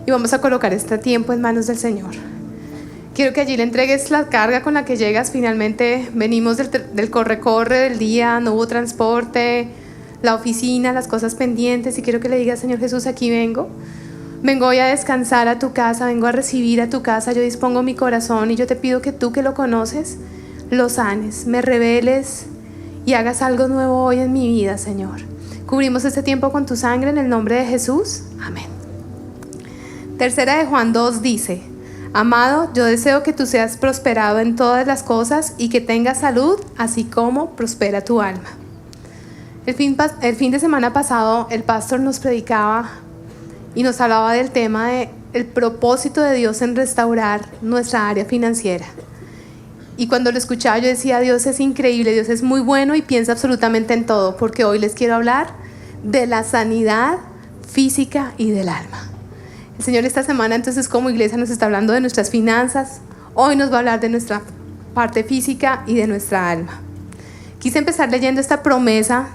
y vamos a colocar este tiempo en manos del Señor. Quiero que allí le entregues la carga con la que llegas. Finalmente venimos del corre-corre del día, no hubo transporte, la oficina, las cosas pendientes, y quiero que le digas: Señor Jesús, aquí vengo hoy a descansar a tu casa, vengo a recibir a tu casa. Yo dispongo mi corazón y yo te pido que tú, que lo conoces, lo sanes, me reveles y hagas algo nuevo hoy en mi vida, Señor. Cubrimos este tiempo con tu sangre en el nombre de Jesús. Amén. Tercera de Juan 2 dice: Amado, yo deseo que tú seas prosperado en todas las cosas y que tengas salud, así como prospera tu alma. El fin de semana pasado el pastor nos predicaba y nos hablaba del tema del propósito de Dios en restaurar nuestra área financiera. Y cuando lo escuchaba yo decía: Dios es increíble, Dios es muy bueno y piensa absolutamente en todo, porque hoy les quiero hablar de la sanidad física y del alma. El Señor esta semana entonces como iglesia nos está hablando de nuestras finanzas. Hoy nos va a hablar de nuestra parte física y de nuestra alma. Quise empezar leyendo esta promesa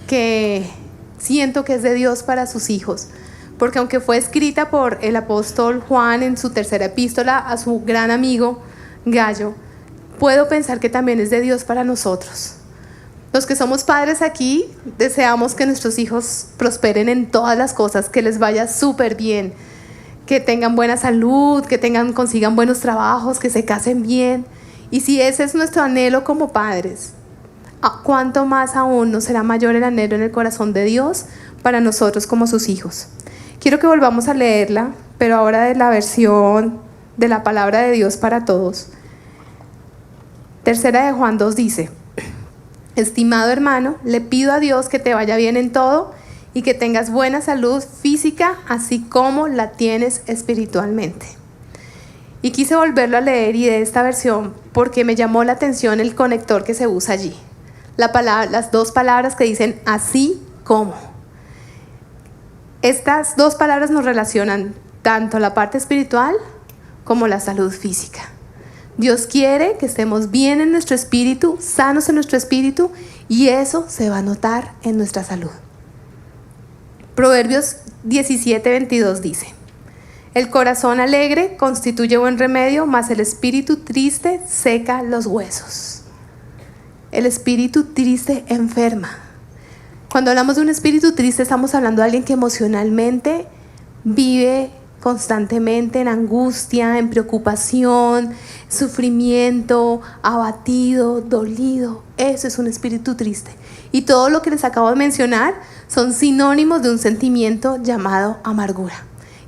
que siento que es de Dios para sus hijos, porque aunque fue escrita por el apóstol Juan en su tercera epístola a su gran amigo Gallo, puedo pensar que también es de Dios para nosotros. Los que somos padres aquí deseamos que nuestros hijos prosperen en todas las cosas, que les vaya súper bien, que tengan buena salud, que consigan buenos trabajos, que se casen bien. Y si ese es nuestro anhelo como padres, ¿cuánto más aún no será mayor el anhelo en el corazón de Dios para nosotros como sus hijos? Quiero que volvamos a leerla, pero ahora de la versión de la palabra de Dios para todos. Tercera de Juan 2 dice: Estimado hermano, le pido a Dios que te vaya bien en todo y que tengas buena salud física, así como la tienes espiritualmente. Y quise volverlo a leer, y de esta versión porque me llamó la atención el conector que se usa allí. Las dos palabras que dicen así como. Estas dos palabras nos relacionan tanto la parte espiritual como la salud física. Dios quiere que estemos bien en nuestro espíritu, sanos en nuestro espíritu, y eso se va a notar en nuestra salud. Proverbios 17:22 dice: El corazón alegre constituye buen remedio, mas el espíritu triste seca los huesos. El espíritu triste enferma. Cuando hablamos de un espíritu triste, estamos hablando de alguien que emocionalmente vive constantemente en angustia, en preocupación, sufrimiento, abatido, dolido. Eso es un espíritu triste. Y todo lo que les acabo de mencionar son sinónimos de un sentimiento llamado amargura.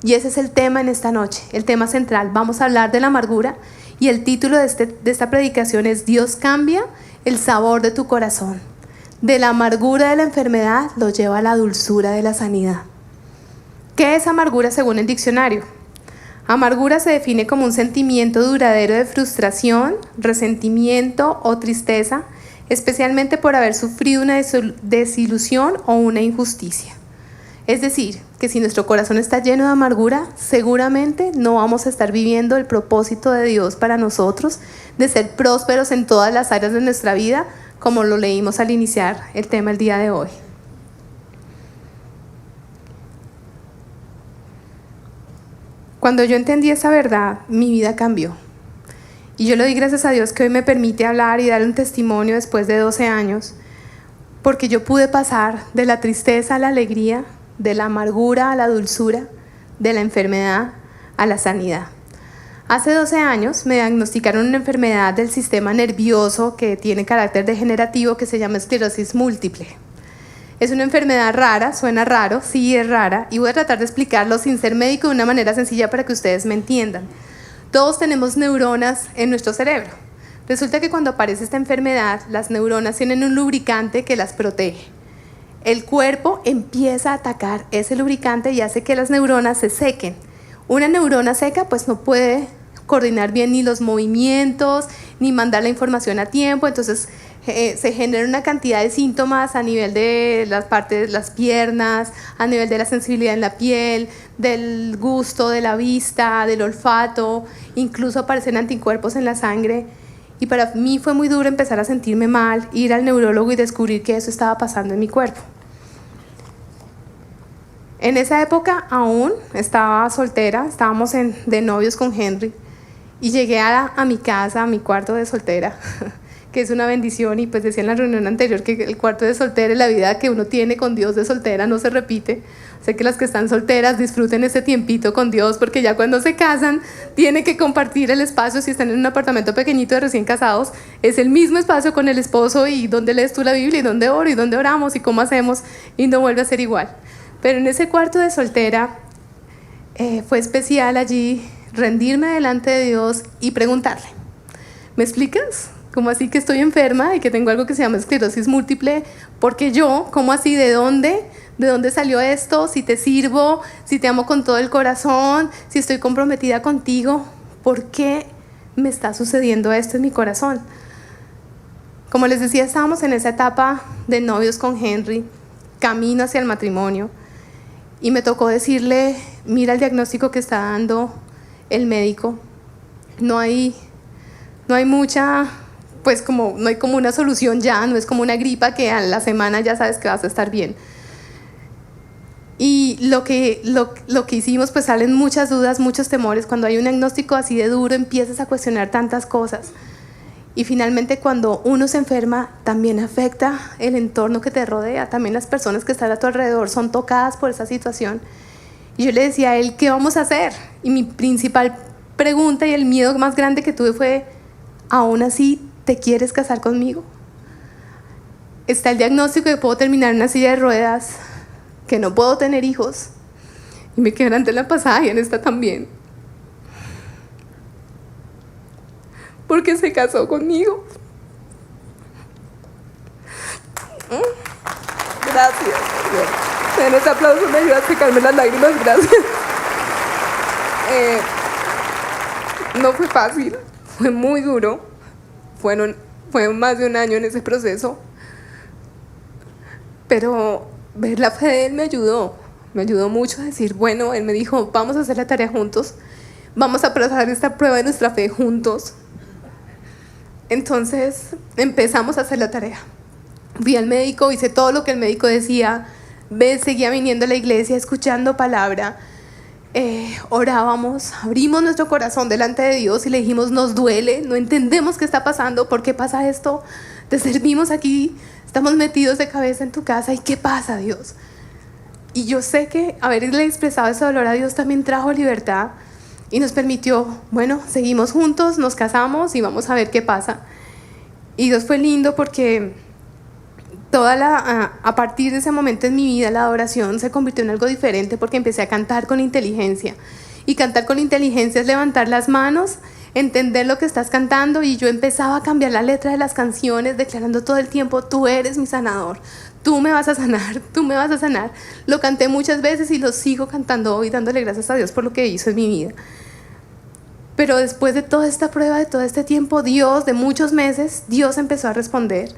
Y ese es el tema en esta noche, el tema central. Vamos a hablar de la amargura, y el título de esta predicación es: Dios cambia el sabor de tu corazón. De la amargura de la enfermedad lo lleva a la dulzura de la sanidad. ¿Qué es amargura según el diccionario? Amargura se define como un sentimiento duradero de frustración, resentimiento o tristeza, especialmente por haber sufrido una desilusión o una injusticia. Es decir, que si nuestro corazón está lleno de amargura, seguramente no vamos a estar viviendo el propósito de Dios para nosotros de ser prósperos en todas las áreas de nuestra vida, como lo leímos al iniciar el tema el día de hoy. Cuando yo entendí esa verdad, mi vida cambió. Y yo le doy gracias a Dios que hoy me permite hablar y dar un testimonio después de 12 años, porque yo pude pasar de la tristeza a la alegría, de la amargura a la dulzura, de la enfermedad a la sanidad. Hace 12 años me diagnosticaron una enfermedad del sistema nervioso que tiene carácter degenerativo, que se llama esclerosis múltiple. Es una enfermedad rara, suena raro, sí es rara, y voy a tratar de explicarlo sin ser médico de una manera sencilla para que ustedes me entiendan. Todos tenemos neuronas en nuestro cerebro. Resulta que cuando aparece esta enfermedad, las neuronas tienen un lubricante que las protege. El cuerpo empieza a atacar ese lubricante y hace que las neuronas se sequen. Una neurona seca pues no puede coordinar bien ni los movimientos, ni mandar la información a tiempo, entonces se genera una cantidad de síntomas a nivel de las partes, las piernas, a nivel de la sensibilidad en la piel, del gusto, de la vista, del olfato, incluso aparecen anticuerpos en la sangre. Y para mí fue muy duro empezar a sentirme mal, ir al neurólogo y descubrir que eso estaba pasando en mi cuerpo. En esa época aún estaba soltera, estábamos de novios con Henry, y llegué a mi casa, a mi cuarto de soltera, que es una bendición, y pues decía en la reunión anterior que el cuarto de soltera y la vida que uno tiene con Dios de soltera no se repite. Sé que las que están solteras disfruten ese tiempito con Dios, porque ya cuando se casan tienen que compartir el espacio. Si están en un apartamento pequeñito de recién casados, es el mismo espacio con el esposo, y dónde lees tú la Biblia, y dónde oro, y dónde oramos, y cómo hacemos, y no vuelve a ser igual. Pero en ese cuarto de soltera fue especial allí rendirme delante de Dios y preguntarle: ¿me explicas? ¿Cómo así que estoy enferma y que tengo algo que se llama esclerosis múltiple? Porque yo, ¿cómo así? ¿De dónde? ¿De dónde salió esto? Si te sirvo, si te amo con todo el corazón, si estoy comprometida contigo, ¿por qué me está sucediendo esto en mi corazón? Como les decía, estábamos en esa etapa de novios con Henry, camino hacia el matrimonio, y me tocó decirle: mira el diagnóstico que está dando el médico, no hay mucha, pues como no hay como una solución ya, no es como una gripa que a la semana ya sabes que vas a estar bien. Y lo que hicimos, pues salen muchas dudas, muchos temores. Cuando hay un diagnóstico así de duro, empiezas a cuestionar tantas cosas. Y finalmente, cuando uno se enferma, también afecta el entorno que te rodea. También las personas que están a tu alrededor son tocadas por esa situación. Y yo le decía a él: ¿qué vamos a hacer? Y mi principal pregunta y el miedo más grande que tuve fue: ¿aún así te quieres casar conmigo? Está el diagnóstico de que puedo terminar en una silla de ruedas, que no puedo tener hijos, y me quebranté en la pasada y en esta también, porque se casó conmigo. Gracias. En este aplauso me ayuda a secarme las lágrimas. Gracias. No fue fácil, fue muy duro. Fue más de un año en ese proceso, pero ver la fe de él me ayudó mucho a decir: bueno, él me dijo: vamos a hacer la tarea juntos, vamos a pasar esta prueba de nuestra fe juntos. Entonces empezamos a hacer la tarea. Fui al médico, hice todo lo que el médico decía, seguía viniendo a la iglesia, escuchando palabra, orábamos, abrimos nuestro corazón delante de Dios y le dijimos: nos duele, no entendemos qué está pasando, por qué pasa esto, te servimos aquí, estamos metidos de cabeza en tu casa, ¿y qué pasa, Dios? Y yo sé que haberle expresado ese dolor a Dios también trajo libertad y nos permitió, bueno, seguimos juntos, nos casamos y vamos a ver qué pasa. Y Dios fue lindo porque a partir de ese momento en mi vida, la adoración se convirtió en algo diferente, porque empecé a cantar con inteligencia. Y cantar con inteligencia es levantar las manos, entender lo que estás cantando, y yo empezaba a cambiar la letra de las canciones, declarando todo el tiempo: tú eres mi sanador, tú me vas a sanar, tú me vas a sanar. Lo canté muchas veces y lo sigo cantando hoy, dándole gracias a Dios por lo que hizo en mi vida. Pero después de toda esta prueba, de todo este tiempo, Dios, de muchos meses, Dios empezó a responder.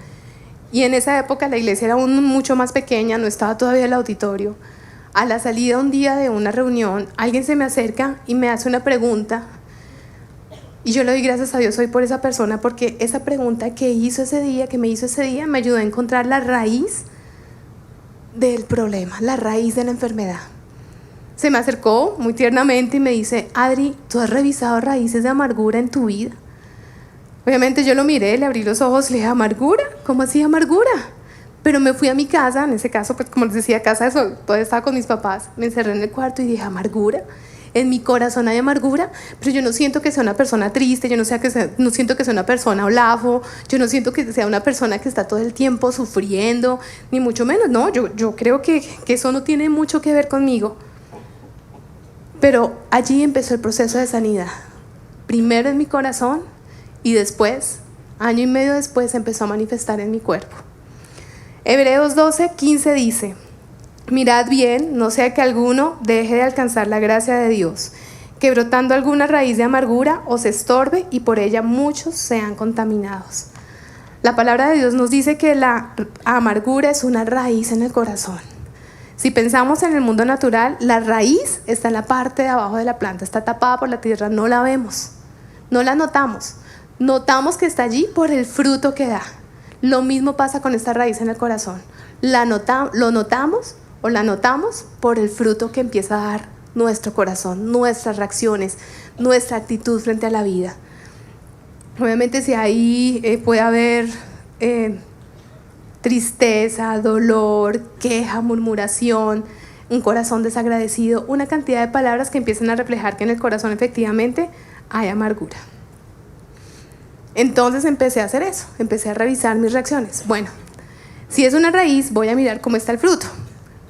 Y en esa época la iglesia era aún mucho más pequeña, no estaba todavía el auditorio. A la salida un día de una reunión, alguien se me acerca y me hace una pregunta. Y yo le doy gracias a Dios hoy por esa persona, porque esa pregunta que me hizo ese día, me ayudó a encontrar la raíz del problema, la raíz de la enfermedad. Se me acercó muy tiernamente y me dice: Adri, ¿tú has revisado raíces de amargura en tu vida? Obviamente yo lo miré, le abrí los ojos, le dije: ¿amargura? ¿Cómo así amargura? Pero me fui a mi casa, en ese caso, pues como les decía, casa de sol, todavía estaba con mis papás, me encerré en el cuarto y dije: ¿amargura? En mi corazón hay amargura, pero yo no siento que sea una persona triste, yo no siento que sea una persona olafo, yo no siento que sea una persona que está todo el tiempo sufriendo, ni mucho menos, no, yo creo que eso no tiene mucho que ver conmigo. Pero allí empezó el proceso de sanidad, primero en mi corazón, y después, año y medio después, empezó a manifestar en mi cuerpo. Hebreos 12:15 dice: mirad bien, no sea que alguno deje de alcanzar la gracia de Dios, que brotando alguna raíz de amargura os estorbe y por ella muchos sean contaminados. La palabra de Dios nos dice que la amargura es una raíz en el corazón. Si pensamos en el mundo natural, la raíz está en la parte de abajo de la planta, está tapada por la tierra, no la vemos, no la notamos. Notamos que está allí por el fruto que da. Lo mismo pasa con esta raíz en el corazón. Lo notamos o la notamos por el fruto que empieza a dar nuestro corazón, nuestras reacciones, nuestra actitud frente a la vida. Obviamente si ahí puede haber tristeza, dolor, queja, murmuración, un corazón desagradecido, una cantidad de palabras que empiezan a reflejar que en el corazón efectivamente hay amargura. Entonces empecé a hacer eso, empecé a revisar mis reacciones. Bueno, si es una raíz, voy a mirar cómo está el fruto.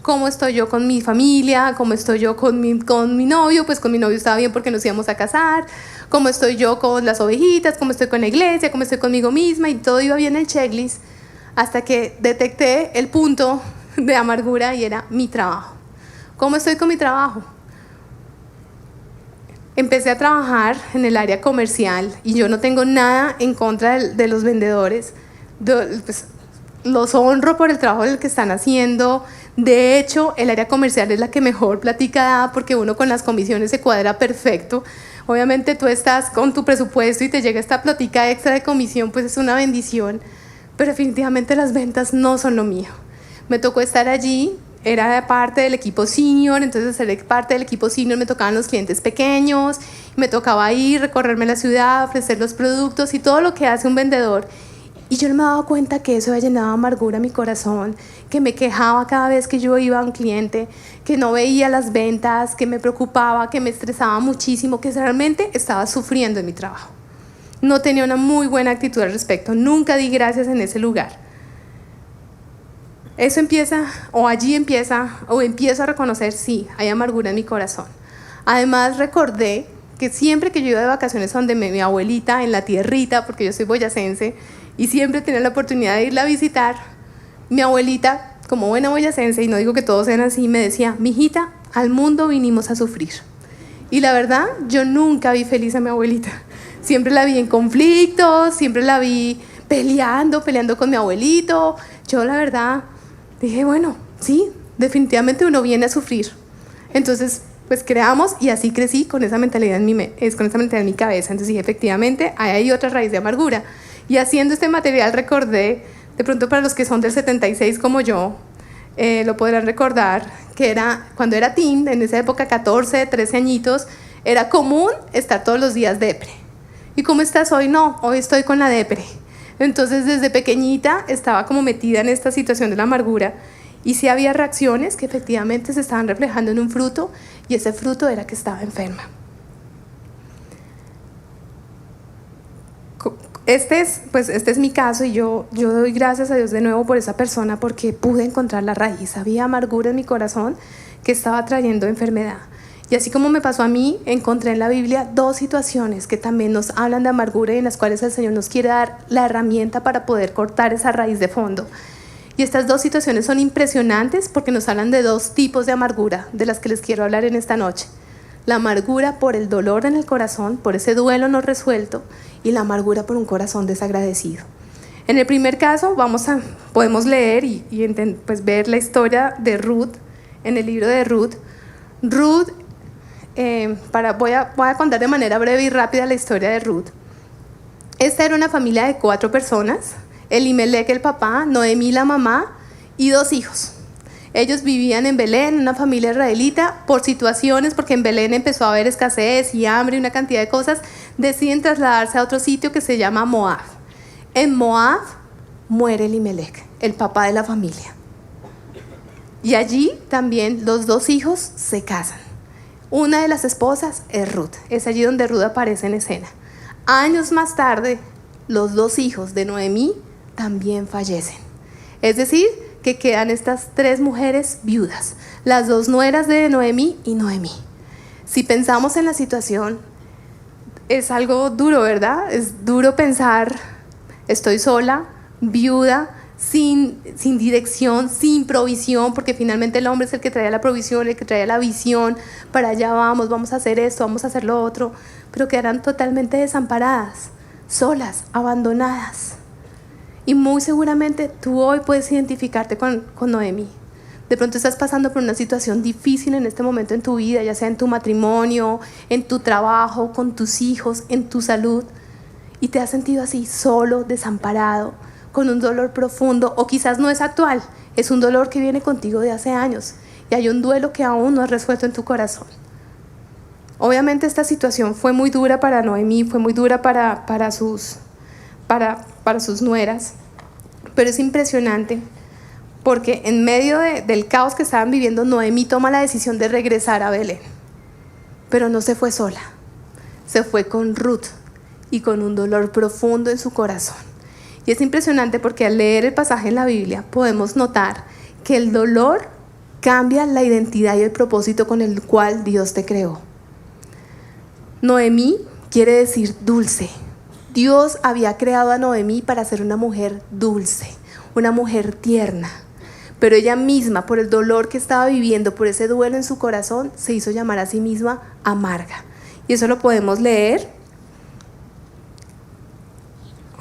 Cómo estoy yo con mi familia, cómo estoy yo con mi novio, pues con mi novio estaba bien porque nos íbamos a casar, cómo estoy yo con las ovejitas, cómo estoy con la iglesia, cómo estoy conmigo misma, y todo iba bien en el checklist, hasta que detecté el punto de amargura y era mi trabajo. ¿Cómo estoy con mi trabajo? Empecé a trabajar en el área comercial y yo no tengo nada en contra de los vendedores. Pues, los honro por el trabajo del que están haciendo. De hecho, el área comercial es la que mejor plática da porque uno con las comisiones se cuadra perfecto. Obviamente tú estás con tu presupuesto y te llega esta plática extra de comisión, pues es una bendición. Pero definitivamente las ventas no son lo mío. Me tocó estar allí. Era parte del equipo senior, entonces ser parte del equipo senior me tocaban los clientes pequeños, me tocaba ir, recorrerme la ciudad, ofrecer los productos y todo lo que hace un vendedor. Y yo no me daba cuenta que eso había llenado amargura mi corazón, que me quejaba cada vez que yo iba a un cliente, que no veía las ventas, que me preocupaba, que me estresaba muchísimo, que realmente estaba sufriendo en mi trabajo. No tenía una muy buena actitud al respecto, nunca di gracias en ese lugar. Eso empieza, o allí empieza, o empiezo a reconocer, sí, hay amargura en mi corazón. Además recordé que siempre que yo iba de vacaciones donde mi abuelita, en la tierrita, porque yo soy boyacense, y siempre tenía la oportunidad de irla a visitar, mi abuelita, como buena boyacense, y no digo que todos sean así, me decía, mijita, al mundo vinimos a sufrir. Y la verdad, yo nunca vi feliz a mi abuelita. Siempre la vi en conflictos, siempre la vi peleando con mi abuelito. Yo la verdad dije, bueno, sí, definitivamente uno viene a sufrir. Entonces, pues creamos, y así crecí con esa mentalidad en mi cabeza. Entonces dije, efectivamente, hay otra raíz de amargura. Y haciendo este material recordé, de pronto para los que son del 76 como yo, lo podrán recordar, que era cuando era teen, en esa época 14, 13 añitos, era común estar todos los días depre. ¿Y cómo estás hoy? No, hoy estoy con la depre. Entonces desde pequeñita estaba como metida en esta situación de la amargura, y sí había reacciones que efectivamente se estaban reflejando en un fruto, y ese fruto era que estaba enferma. Este es mi caso, y yo doy gracias a Dios de nuevo por esa persona, porque pude encontrar la raíz. Había amargura en mi corazón que estaba trayendo enfermedad. Y así como me pasó a mí, encontré en la Biblia 2 situaciones que también nos hablan de amargura y en las cuales el Señor nos quiere dar la herramienta para poder cortar esa raíz de fondo. Y estas 2 situaciones son impresionantes porque nos hablan de 2 tipos de amargura de las que les quiero hablar en esta noche. La amargura por el dolor en el corazón, por ese duelo no resuelto, y la amargura por un corazón desagradecido. En el primer caso podemos leer y pues ver la historia de Ruth en el libro de Ruth. Ruth, voy a contar de manera breve y rápida la historia de Ruth. Esta era una familia de 4 personas, Elimelec el papá, Noemí la mamá y 2 hijos. Ellos vivían en Belén, una familia israelita, por situaciones, porque en Belén empezó a haber escasez y hambre y una cantidad de cosas, deciden trasladarse a otro sitio que se llama Moab. En Moab muere Elimelec, el papá de la familia. Y allí también los 2 hijos se casan. Una de las esposas es Ruth, es allí donde Ruth aparece en escena. Años más tarde, los 2 hijos de Noemí también fallecen. Es decir, que quedan estas 3 mujeres viudas, las 2 nueras de Noemí y Noemí. Si pensamos en la situación, es algo duro, ¿verdad? Es duro pensar, estoy sola, viuda, sin dirección, sin provisión, porque finalmente el hombre es el que trae la provisión, el que trae la visión, para allá vamos a hacer esto, vamos a hacer lo otro, pero quedarán totalmente desamparadas, solas, abandonadas. Y muy seguramente tú hoy puedes identificarte con Noemí. De pronto estás pasando por una situación difícil en este momento en tu vida, ya sea en tu matrimonio, en tu trabajo, con tus hijos, en tu salud, y te has sentido así, solo, desamparado, con un dolor profundo, o quizás no es actual, Es un dolor que viene contigo de hace años y hay un duelo que aún no has resuelto en tu corazón. Obviamente esta situación fue muy dura para Noemí, fue muy dura para sus nueras, pero es impresionante porque en medio del caos que estaban viviendo, Noemí toma la decisión de regresar a Belén. Pero no se fue sola, se fue con Ruth y con un dolor profundo en su corazón. Y es impresionante porque al leer el pasaje en la Biblia podemos notar que el dolor cambia la identidad y el propósito con el cual Dios te creó. Noemí quiere decir dulce. Dios había creado a Noemí para ser una mujer dulce, una mujer tierna. Pero ella misma, por el dolor que estaba viviendo, por ese duelo en su corazón, se hizo llamar a sí misma amarga. Y eso lo podemos leer.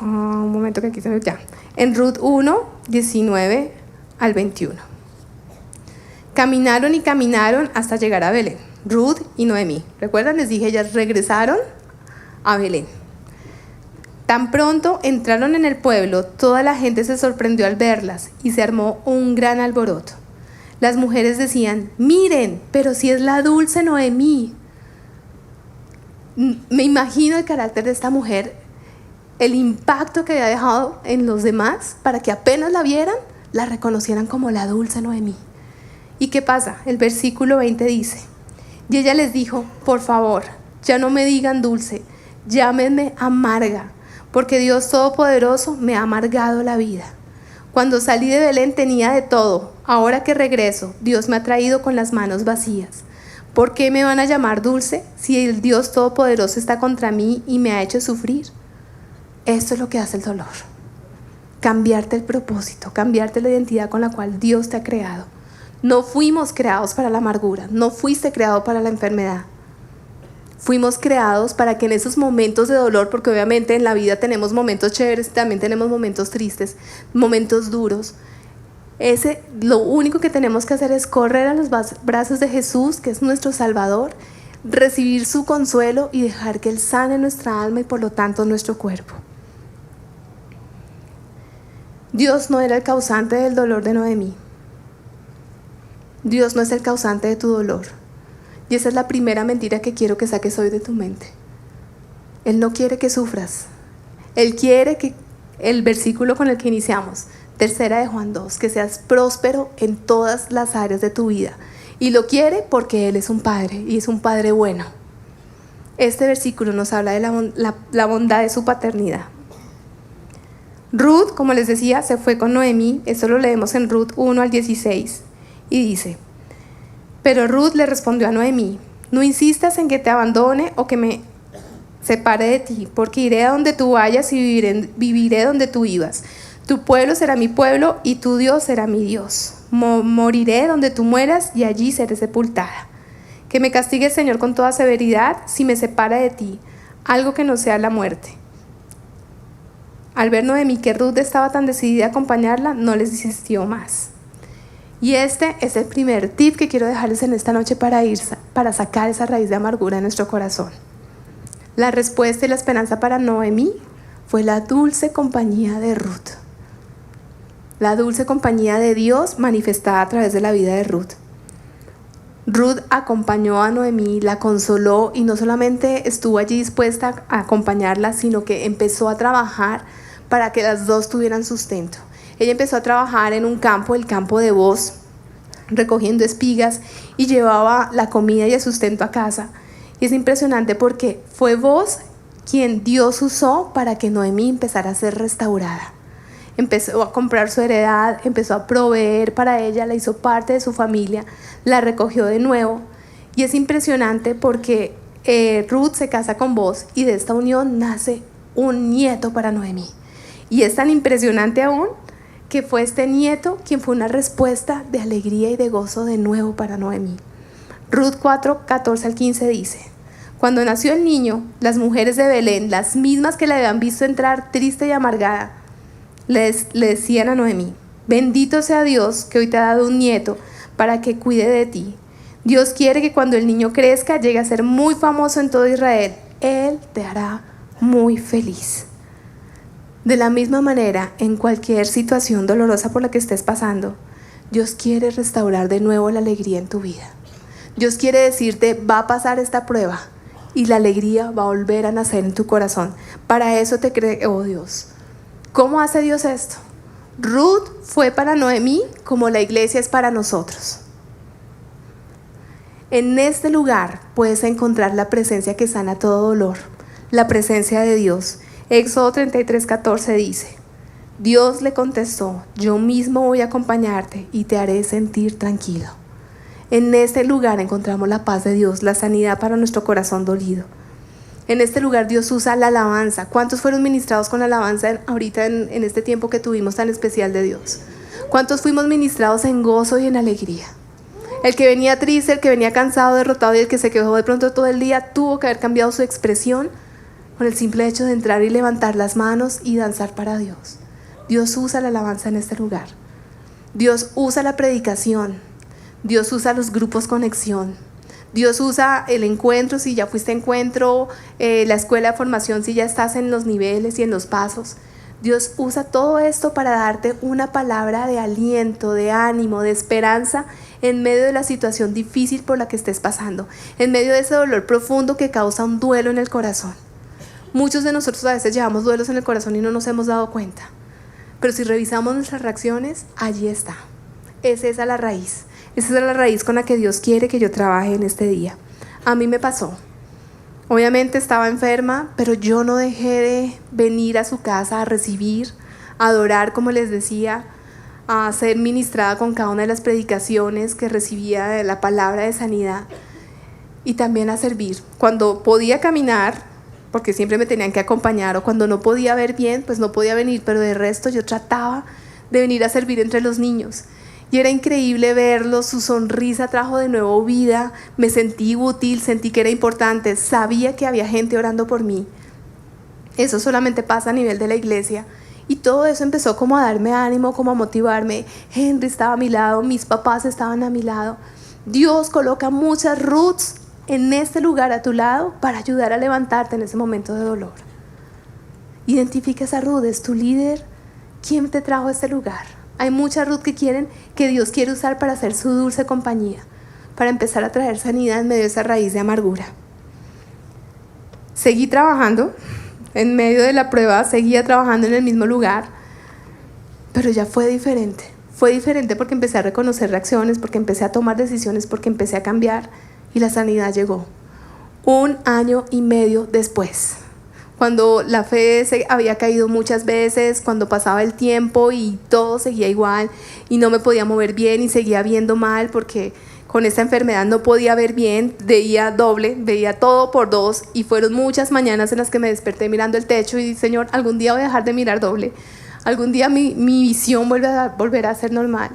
Un momento que aquí se me... Ya. En Ruth 1, 19 al 21. Caminaron y caminaron hasta llegar a Belén. Ruth y Noemí. ¿Recuerdan? Les dije, ellas regresaron a Belén. Tan pronto entraron en el pueblo, toda la gente se sorprendió al verlas y se armó un gran alboroto. Las mujeres decían: miren, pero si es la dulce Noemí. Me imagino el carácter de esta mujer, el impacto que había dejado en los demás para que apenas la vieran, la reconocieran como la dulce Noemí. ¿Y qué pasa? El versículo 20 dice: y ella les dijo: por favor, ya no me digan dulce, llámenme amarga, porque Dios Todopoderoso me ha amargado la vida. Cuando salí de Belén tenía de todo. Ahora que regreso, Dios me ha traído con las manos vacías. ¿Por qué me van a llamar dulce si el Dios Todopoderoso está contra mí y me ha hecho sufrir? Esto es lo que hace el dolor. Cambiarte el propósito, cambiarte la identidad con la cual Dios te ha creado. No fuimos creados para la amargura, no fuiste creado para la enfermedad. Fuimos creados para que en esos momentos de dolor, porque obviamente en la vida tenemos momentos chéveres, también tenemos momentos tristes, momentos duros. Lo único que tenemos que hacer es correr a los brazos de Jesús, que es nuestro Salvador, recibir su consuelo y dejar que Él sane nuestra alma y por lo tanto nuestro cuerpo. Dios no era el causante del dolor de Noemí. Dios no es el causante de tu dolor. Y esa es la primera mentira que quiero que saques hoy de tu mente. Él no quiere que sufras. Él quiere que, el versículo con el que iniciamos, 3 de Juan 2, que seas próspero en todas las áreas de tu vida. Y lo quiere porque Él es un Padre y es un Padre bueno. Este versículo nos habla de la bondad de su paternidad. Ruth, como les decía, se fue con Noemí. Esto lo leemos en Ruth 1 al 16. Y dice: pero Ruth le respondió a Noemí: no insistas en que te abandone o que me separe de ti, porque iré a donde tú vayas y viviré donde tú vivas. Tu pueblo será mi pueblo y tu Dios será mi Dios. Moriré donde tú mueras y allí seré sepultada. Que me castigue el Señor con toda severidad si me separa de ti, algo que no sea la muerte. Al ver Noemí que Ruth estaba tan decidida a acompañarla, no les insistió más. Y este es el primer tip que quiero dejarles en esta noche para sacar esa raíz de amargura en nuestro corazón. La respuesta y la esperanza para Noemí fue la dulce compañía de Ruth. La dulce compañía de Dios manifestada a través de la vida de Ruth. Ruth acompañó a Noemí, la consoló y no solamente estuvo allí dispuesta a acompañarla, sino que empezó a trabajar para que las dos tuvieran sustento. Ella empezó a trabajar en un campo, el campo de Boz, recogiendo espigas y llevaba la comida y el sustento a casa. Y es impresionante porque fue Boz quien Dios usó para que Noemí empezara a ser restaurada. Empezó a comprar su heredad, empezó a proveer para ella, la hizo parte de su familia, la recogió de nuevo. Y es impresionante porque Ruth se casa con Boz y de esta unión nace un nieto para Noemí. Y es tan impresionante aún que fue este nieto quien fue una respuesta de alegría y de gozo de nuevo para Noemí. Ruth 4, 14 al 15 dice: cuando nació el niño, las mujeres de Belén, las mismas que la habían visto entrar triste y amargada, le decían a Noemí: bendito sea Dios que hoy te ha dado un nieto para que cuide de ti. Dios quiere que cuando el niño crezca llegue a ser muy famoso en todo Israel. Él te hará muy feliz. De la misma manera, en cualquier situación dolorosa por la que estés pasando, Dios quiere restaurar de nuevo la alegría en tu vida. Dios quiere decirte, va a pasar esta prueba y la alegría va a volver a nacer en tu corazón. Para eso te creó Dios. ¿Cómo hace Dios esto? Ruth fue para Noemí como la iglesia es para nosotros. En este lugar puedes encontrar la presencia que sana todo dolor, la presencia de Dios. Éxodo 33:14 dice, Dios le contestó, yo mismo voy a acompañarte y te haré sentir tranquilo. En este lugar encontramos la paz de Dios, la sanidad para nuestro corazón dolido. En este lugar Dios usa la alabanza. ¿Cuántos fueron ministrados con la alabanza ahorita en este tiempo que tuvimos tan especial de Dios? ¿Cuántos fuimos ministrados en gozo y en alegría? El que venía triste, el que venía cansado, derrotado y el que se quedó de pronto todo el día tuvo que haber cambiado su expresión con el simple hecho de entrar y levantar las manos y danzar para Dios. Dios usa la alabanza en este lugar. Dios usa la predicación. Dios usa los grupos conexión. Dios usa el encuentro, si ya fuiste a encuentro, la escuela de formación, si ya estás en los niveles y en los pasos. Dios usa todo esto para darte una palabra de aliento, de ánimo, de esperanza en medio de la situación difícil por la que estés pasando, en medio de ese dolor profundo que causa un duelo en el corazón. Muchos de nosotros a veces llevamos duelos en el corazón y no nos hemos dado cuenta. Pero si revisamos nuestras reacciones, allí está. Es esa la raíz. Esa es la raíz con la que Dios quiere que yo trabaje en este día. A mí me pasó. Obviamente estaba enferma, pero yo no dejé de venir a su casa a recibir, a adorar, como les decía, a ser ministrada con cada una de las predicaciones que recibía de la palabra de sanidad y también a servir. Cuando podía caminar, porque siempre me tenían que acompañar, o cuando no podía ver bien, pues no podía venir, pero de resto yo trataba de venir a servir entre los niños. Y era increíble verlos, su sonrisa trajo de nuevo vida, me sentí útil, sentí que era importante, sabía que había gente orando por mí. Eso solamente pasa a nivel de la iglesia. Y todo eso empezó como a darme ánimo, como a motivarme. Henry estaba a mi lado, mis papás estaban a mi lado. Dios coloca muchas Ruths en este lugar a tu lado para ayudar a levantarte en ese momento de dolor. Identifica esa Ruth, es tu líder. ¿Quién te trajo a este lugar? Hay muchas Ruth que Dios quiere usar para hacer su dulce compañía, para empezar a traer sanidad en medio de esa raíz de amargura. Seguí trabajando, en medio de la prueba, seguía trabajando en el mismo lugar, pero ya fue diferente. Fue diferente porque empecé a reconocer reacciones, porque empecé a tomar decisiones, porque empecé a cambiar y la sanidad llegó. 1 año y medio después. Cuando la fe se había caído muchas veces, cuando pasaba el tiempo y todo seguía igual y no me podía mover bien y seguía viendo mal porque con esta enfermedad no podía ver bien, veía doble, veía todo por 2 y fueron muchas mañanas en las que me desperté mirando el techo y dije, Señor, algún día voy a dejar de mirar doble, algún día mi visión volverá a ser normal.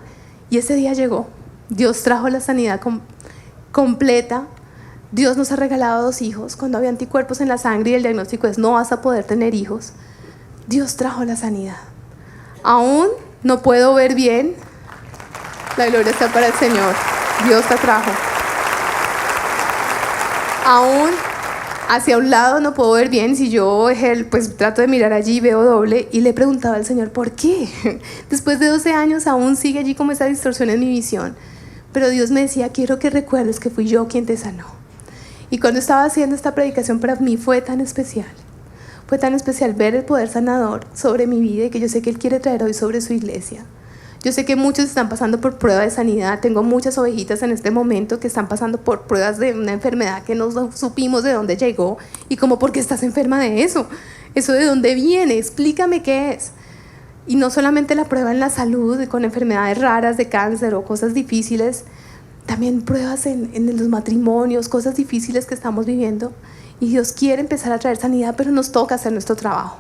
Y ese día llegó. Dios trajo la sanidad completa. Dios nos ha regalado 2 hijos. Cuando había anticuerpos en la sangre y el diagnóstico es no vas a poder tener hijos, Dios trajo la sanidad. Aún no puedo ver bien, la gloria está para el Señor. Dios la trajo. Aún hacia un lado no puedo ver bien, si yo pues trato de mirar allí, veo doble y le preguntaba al Señor, ¿por qué? Después de 12 años aún sigue allí como esa distorsión en mi visión. Pero Dios me decía, quiero que recuerdes que fui yo quien te sanó. Y cuando estaba haciendo esta predicación para mí fue tan especial ver el poder sanador sobre mi vida y que yo sé que Él quiere traer hoy sobre su iglesia. Yo sé que muchos están pasando por pruebas de sanidad, tengo muchas ovejitas en este momento que están pasando por pruebas de una enfermedad que no supimos de dónde llegó y como ¿por qué estás enferma de eso? ¿Eso de dónde viene? Explícame qué es. Y no solamente la prueba en la salud, con enfermedades raras de cáncer o cosas difíciles, también pruebas en los matrimonios, cosas difíciles que estamos viviendo. Y Dios quiere empezar a traer sanidad, pero nos toca hacer nuestro trabajo.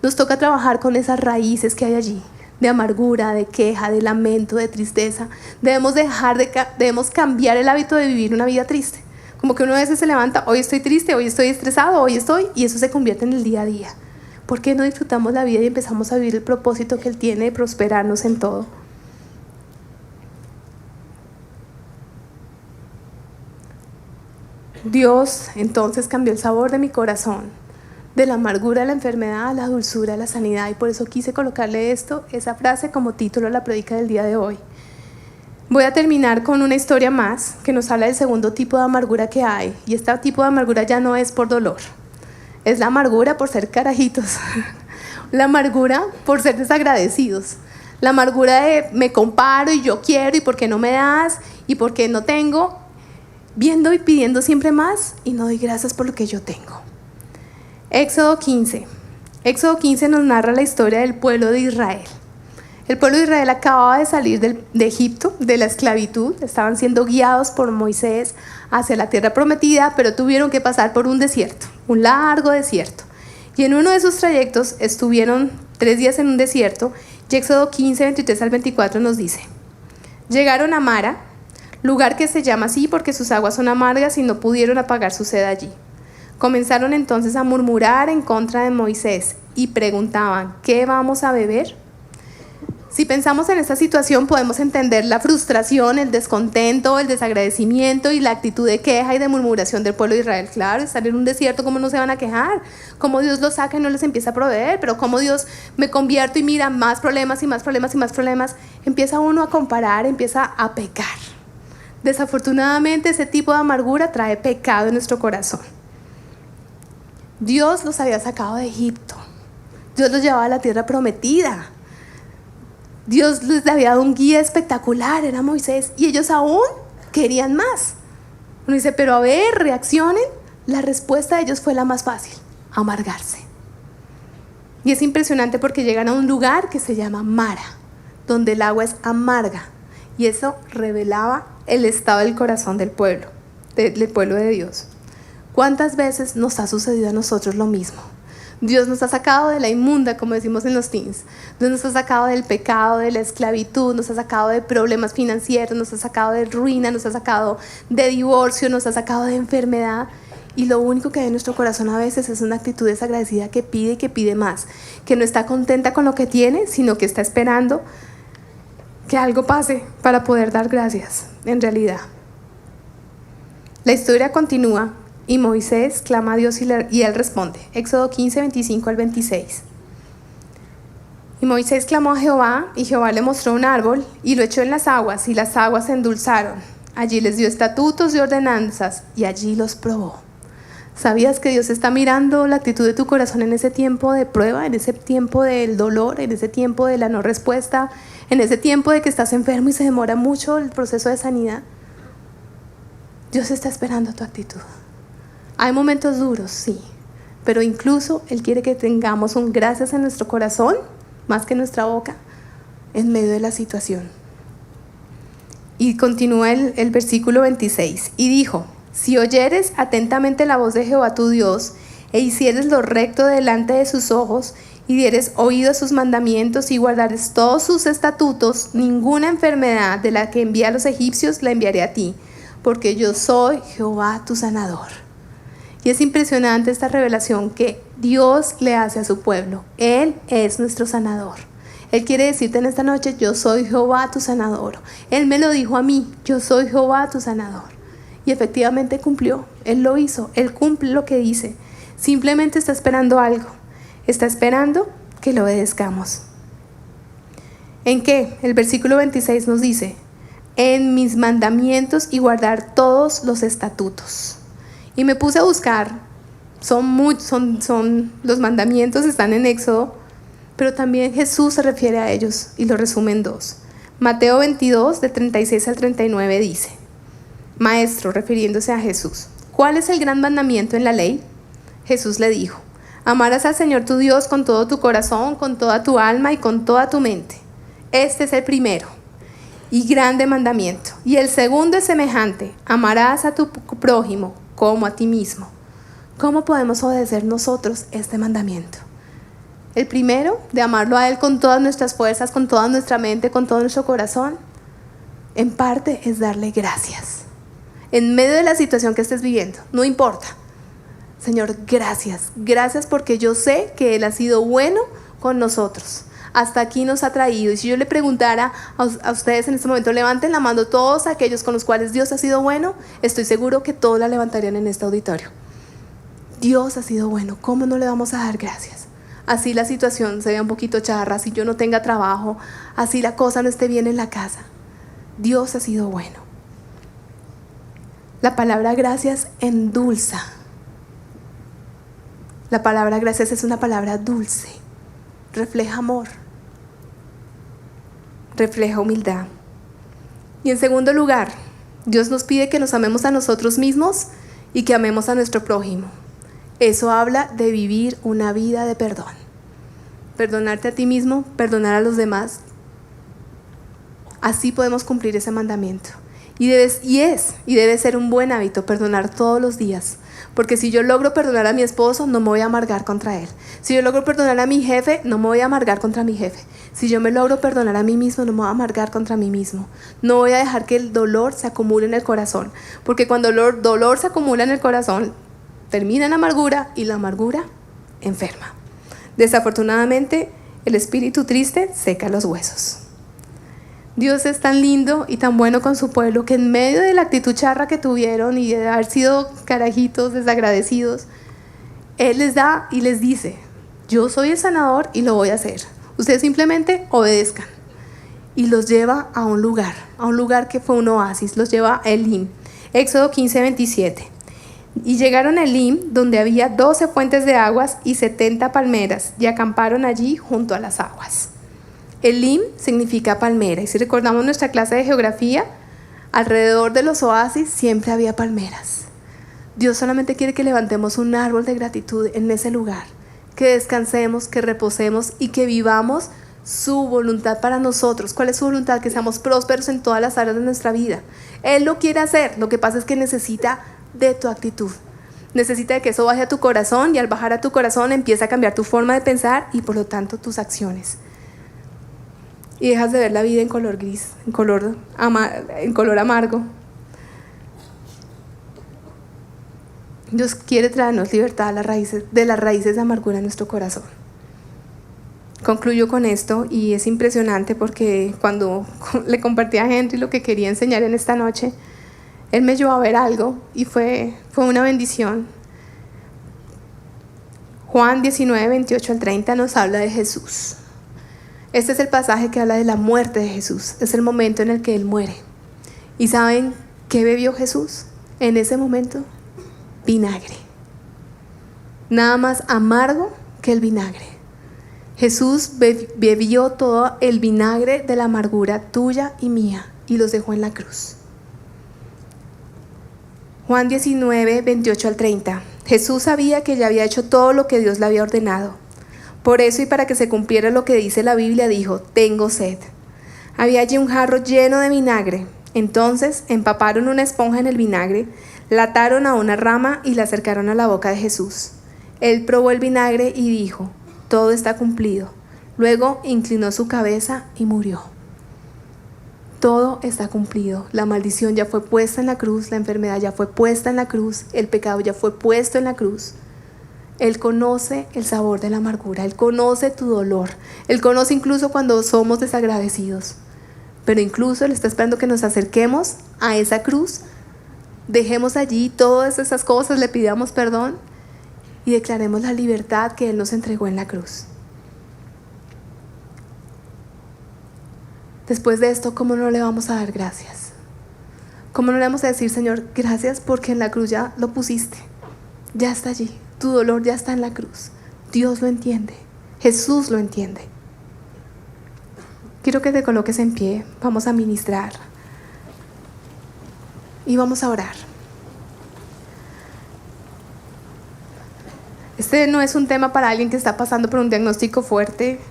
Nos toca trabajar con esas raíces que hay allí, de amargura, de queja, de lamento, de tristeza. Debemos cambiar el hábito de vivir una vida triste. Como que uno a veces se levanta, hoy estoy triste, hoy estoy estresado, y eso se convierte en el día a día. ¿Por qué no disfrutamos la vida y empezamos a vivir el propósito que Él tiene de prosperarnos en todo? Dios entonces cambió el sabor de mi corazón, de la amargura de la enfermedad a la dulzura de la sanidad, y por eso quise colocarle esa frase como título a la prédica del día de hoy. Voy a terminar con una historia más que nos habla del segundo tipo de amargura que hay. Y este tipo de amargura ya no es por dolor. Es la amargura por ser carajitos. La amargura por ser desagradecidos. La amargura de me comparo y yo quiero y por qué no me das y por qué no tengo. Viendo y pidiendo siempre más y no doy gracias por lo que yo tengo. Éxodo 15. Éxodo 15 nos narra la historia del pueblo de Israel. El pueblo de Israel acababa de salir de Egipto, de la esclavitud. Estaban siendo guiados por Moisés hacia la tierra prometida, pero tuvieron que pasar por un desierto, un largo desierto. Y en uno de esos trayectos estuvieron 3 días en un desierto. Y Éxodo 15, 23 al 24 nos dice: llegaron a Mara, lugar que se llama así porque sus aguas son amargas y no pudieron apagar su sed allí. Comenzaron entonces a murmurar en contra de Moisés y preguntaban: ¿qué vamos a beber? Si pensamos en esta situación podemos entender la frustración, el descontento, el desagradecimiento y la actitud de queja y de murmuración del pueblo de Israel. Claro, estar en un desierto, ¿cómo no se van a quejar? ¿Cómo Dios los saca y no les empieza a proveer? Pero ¿cómo Dios me convierto y mira más problemas y más problemas y más problemas? Empieza uno a comparar, empieza a pecar. Desafortunadamente ese tipo de amargura trae pecado en nuestro corazón. Dios los había sacado de Egipto. Dios los llevaba a la tierra prometida. Dios les había dado un guía espectacular, era Moisés, y ellos aún querían más. Uno dice, pero a ver, reaccionen. La respuesta de ellos fue la más fácil: amargarse. Y es impresionante porque llegan a un lugar que se llama Mara, donde el agua es amarga. Y eso revelaba el estado del corazón del pueblo de Dios. ¿Cuántas veces nos ha sucedido a nosotros lo mismo? Dios nos ha sacado de la inmunda, como decimos en los teens. Dios nos ha sacado del pecado, de la esclavitud, nos ha sacado de problemas financieros, nos ha sacado de ruina, nos ha sacado de divorcio, nos ha sacado de enfermedad. Y lo único que hay en nuestro corazón a veces es una actitud desagradecida que pide más, que no está contenta con lo que tiene, sino que está esperando que algo pase para poder dar gracias, en realidad. La historia continúa. Y Moisés clama a Dios y él responde. Éxodo 15, 25 al 26. Y Moisés clamó a Jehová, y Jehová le mostró un árbol, y lo echó en las aguas, y las aguas se endulzaron. Allí les dio estatutos y ordenanzas, y allí los probó. ¿Sabías que Dios está mirando la actitud de tu corazón en ese tiempo de prueba, en ese tiempo del dolor, en ese tiempo de la no respuesta, en ese tiempo de que estás enfermo y se demora mucho el proceso de sanidad? Dios está esperando tu actitud. Hay momentos duros, sí, pero incluso Él quiere que tengamos un gracias en nuestro corazón, más que en nuestra boca, en medio de la situación. Y continúa el versículo 26, y dijo: si oyeres atentamente la voz de Jehová tu Dios, e hicieres lo recto delante de sus ojos, y dieres oído a sus mandamientos, y guardares todos sus estatutos, ninguna enfermedad de la que envié a los egipcios la enviaré a ti, porque yo soy Jehová tu sanador. Y es impresionante esta revelación que Dios le hace a su pueblo. Él es nuestro sanador. Él quiere decirte en esta noche: yo soy Jehová tu sanador. Él me lo dijo a mí: yo soy Jehová tu sanador. Y efectivamente cumplió. Él lo hizo. Él cumple lo que dice. Simplemente está esperando algo. Está esperando que lo obedezcamos. ¿En qué? El versículo 26 nos dice: en mis mandamientos y guardar todos los estatutos. Y me puse a buscar, los mandamientos están en Éxodo, pero también Jesús se refiere a ellos y lo resume en 2. Mateo 22, de 36 al 39 dice: Maestro, refiriéndose a Jesús, ¿cuál es el gran mandamiento en la ley? Jesús le dijo: amarás al Señor tu Dios con todo tu corazón, con toda tu alma y con toda tu mente. Este es el primero y grande mandamiento. Y el segundo es semejante: amarás a tu prójimo como a ti mismo. ¿Cómo podemos obedecer nosotros este mandamiento? El primero, de amarlo a Él con todas nuestras fuerzas, con toda nuestra mente, con todo nuestro corazón, en parte es darle gracias. En medio de la situación que estés viviendo, no importa. Señor, gracias porque yo sé que Él ha sido bueno con nosotros. Hasta aquí nos ha traído. Y si yo le preguntara a ustedes en este momento, levanten la mano todos aquellos con los cuales Dios ha sido bueno, estoy seguro que todos la levantarían en este auditorio. Dios ha sido bueno, ¿cómo no le vamos a dar gracias? Así la situación se vea un poquito charra, así yo no tenga trabajo, así la cosa no esté bien en la casa. Dios ha sido bueno. La palabra gracias endulza. La palabra gracias es una palabra dulce. Refleja amor. Refleja humildad. Y en segundo lugar, Dios nos pide que nos amemos a nosotros mismos y que amemos a nuestro prójimo. Eso habla de vivir una vida de perdón. Perdonarte a ti mismo, perdonar a los demás. Así podemos cumplir ese mandamiento. Y debe ser un buen hábito perdonar todos los días. Porque si yo logro perdonar a mi esposo, no me voy a amargar contra él. Si yo logro perdonar a mi jefe, no me voy a amargar contra mi jefe. Si yo me logro perdonar a mí mismo, no me voy a amargar contra mí mismo. No voy a dejar que el dolor se acumule en el corazón. Porque cuando el dolor se acumula en el corazón, termina en amargura y la amargura enferma. Desafortunadamente, el espíritu triste seca los huesos. Dios es tan lindo y tan bueno con su pueblo que en medio de la actitud charra que tuvieron y de haber sido carajitos desagradecidos, Él les da y les dice: yo soy el sanador y lo voy a hacer. Ustedes simplemente obedezcan. Y los lleva a un lugar que fue un oasis, los lleva a Elim. Éxodo 15:27. Y llegaron a Elim, donde había 12 fuentes de aguas y 70 palmeras, y acamparon allí junto a las aguas. Elim significa palmera, y si recordamos nuestra clase de geografía, alrededor de los oasis siempre había palmeras. Dios solamente quiere que levantemos un árbol de gratitud en ese lugar, que descansemos, que reposemos y que vivamos su voluntad para nosotros. ¿Cuál es su voluntad? Que seamos prósperos en todas las áreas de nuestra vida. Él lo quiere hacer, lo que pasa es que necesita de tu actitud. Necesita de que eso baje a tu corazón, y al bajar a tu corazón empieza a cambiar tu forma de pensar y por lo tanto tus acciones. Y dejas de ver la vida en color gris, en color amargo. Dios quiere traernos libertad de las raíces de amargura en nuestro corazón. Concluyo con esto, y es impresionante porque cuando le compartí a Henry lo que quería enseñar en esta noche, él me llevó a ver algo y fue una bendición. Juan 19:28-30 nos habla de Jesús. Este es el pasaje que habla de la muerte de Jesús. Es el momento en el que Él muere. ¿Y saben qué bebió Jesús en ese momento? Vinagre. Nada más amargo que el vinagre. Jesús bebió todo el vinagre de la amargura tuya y mía y los dejó en la cruz. Juan 19:28-30. Jesús sabía que ya había hecho todo lo que Dios le había ordenado. Por eso, y para que se cumpliera lo que dice la Biblia, dijo: tengo sed. Había allí un jarro lleno de vinagre. Entonces empaparon una esponja en el vinagre, la ataron a una rama y la acercaron a la boca de Jesús. Él probó el vinagre y dijo: todo está cumplido. Luego inclinó su cabeza y murió. Todo está cumplido. La maldición ya fue puesta en la cruz, la enfermedad ya fue puesta en la cruz, el pecado ya fue puesto en la cruz. Él conoce el sabor de la amargura, Él conoce tu dolor, Él conoce incluso cuando somos desagradecidos, pero incluso Él está esperando que nos acerquemos a esa cruz, dejemos allí todas esas cosas, le pidamos perdón y declaremos la libertad que Él nos entregó en la cruz. Después de esto, ¿cómo no le vamos a dar gracias? ¿Cómo no le vamos a decir: Señor, gracias porque en la cruz ya lo pusiste, ya está allí? Tu dolor ya está en la cruz. Dios lo entiende. Jesús lo entiende. Quiero que te coloques en pie. Vamos a ministrar. Y vamos a orar. Este no es un tema para alguien que está pasando por un diagnóstico fuerte.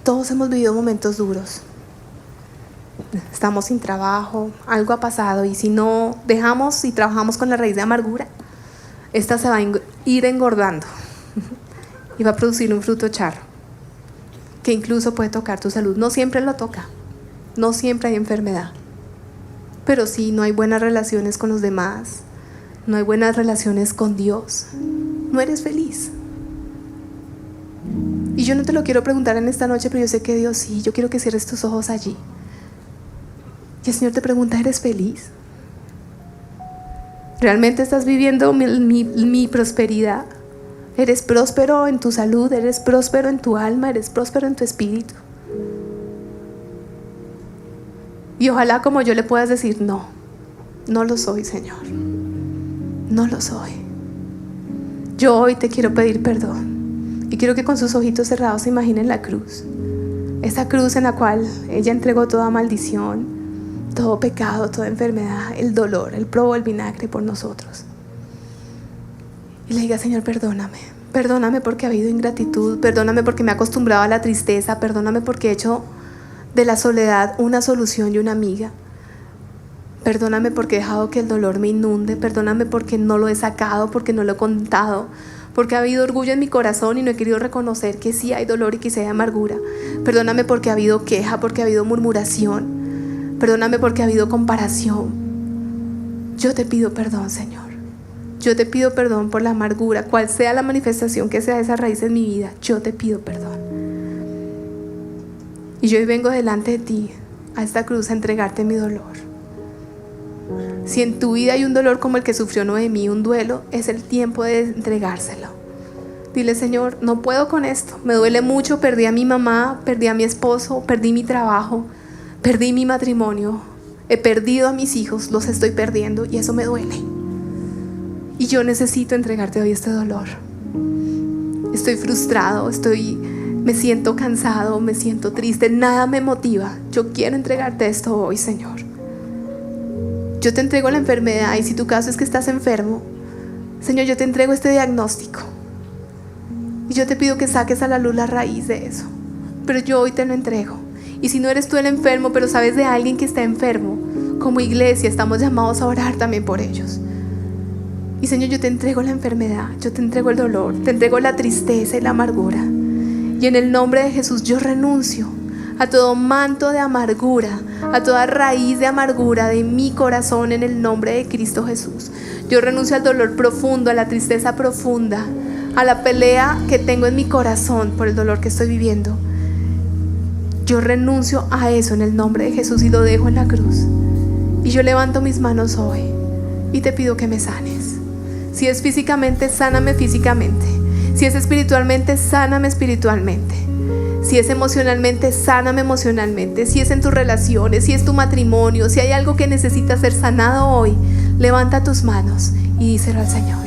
Todos hemos vivido momentos duros. Estamos sin trabajo, algo ha pasado, y si no dejamos y trabajamos con la raíz de amargura, esta se va a ir engordando y va a producir un fruto charro que incluso puede tocar tu salud. No siempre lo toca, no siempre hay enfermedad, pero sí no hay buenas relaciones con los demás, no hay buenas relaciones con Dios, no eres feliz. Y yo no te lo quiero preguntar en esta noche, pero yo sé que Dios sí. Yo quiero que cierres tus ojos allí. Y el Señor te pregunta: ¿eres feliz? ¿Realmente estás viviendo mi prosperidad? ¿Eres próspero en tu salud? ¿Eres próspero en tu alma? ¿Eres próspero en tu espíritu? Y ojalá como yo le puedas decir, no, no lo soy, Señor. No lo soy. Yo hoy te quiero pedir perdón. Y quiero que con sus ojitos cerrados se imaginen la cruz. Esa cruz en la cual ella entregó toda maldición, todo pecado, toda enfermedad, el dolor. Él probó el vinagre por nosotros. Y le diga, Señor, perdóname. Perdóname porque ha habido ingratitud. Perdóname porque me he acostumbrado a la tristeza. Perdóname porque he hecho de la soledad una solución y una amiga. Perdóname porque he dejado que el dolor me inunde. Perdóname porque no lo he sacado, porque no lo he contado, porque ha habido orgullo en mi corazón y no he querido reconocer que sí hay dolor y que sí hay amargura. Perdóname porque ha habido queja, porque ha habido murmuración. Perdóname porque ha habido comparación. Yo te pido perdón, Señor. Yo te pido perdón por la amargura, cual sea la manifestación que sea esa raíz en mi vida. Yo te pido perdón. Y yo hoy vengo delante de ti, a esta cruz, a entregarte mi dolor. Si en tu vida hay un dolor como el que sufrió Noemí, un duelo, es el tiempo de entregárselo. Dile, Señor, no puedo con esto, me duele mucho, perdí a mi mamá, perdí a mi esposo, perdí mi trabajo, perdí mi matrimonio, he perdido a mis hijos, los estoy perdiendo y eso me duele. Y yo necesito entregarte hoy este dolor. Estoy frustrado, me siento cansado, me siento triste, nada me motiva. Yo quiero entregarte esto hoy, Señor. Yo te entrego la enfermedad y si tu caso es que estás enfermo, Señor, yo te entrego este diagnóstico. Y yo te pido que saques a la luz la raíz de eso. Pero yo hoy te lo entrego. Y si no eres tú el enfermo, pero sabes de alguien que está enfermo, como iglesia estamos llamados a orar también por ellos. Y Señor, yo te entrego la enfermedad, yo te entrego el dolor, te entrego la tristeza y la amargura. Y en el nombre de Jesús yo renuncio a todo manto de amargura, a toda raíz de amargura de mi corazón en el nombre de Cristo Jesús. Yo renuncio al dolor profundo, a la tristeza profunda, a la pelea que tengo en mi corazón por el dolor que estoy viviendo. Yo renuncio a eso en el nombre de Jesús y lo dejo en la cruz. Y yo levanto mis manos hoy y te pido que me sanes. Si es físicamente, sáname físicamente. Si es espiritualmente, sáname espiritualmente. Si es emocionalmente, sáname emocionalmente. Si es en tus relaciones, si es tu matrimonio, si hay algo que necesita ser sanado hoy, levanta tus manos y díselo al Señor.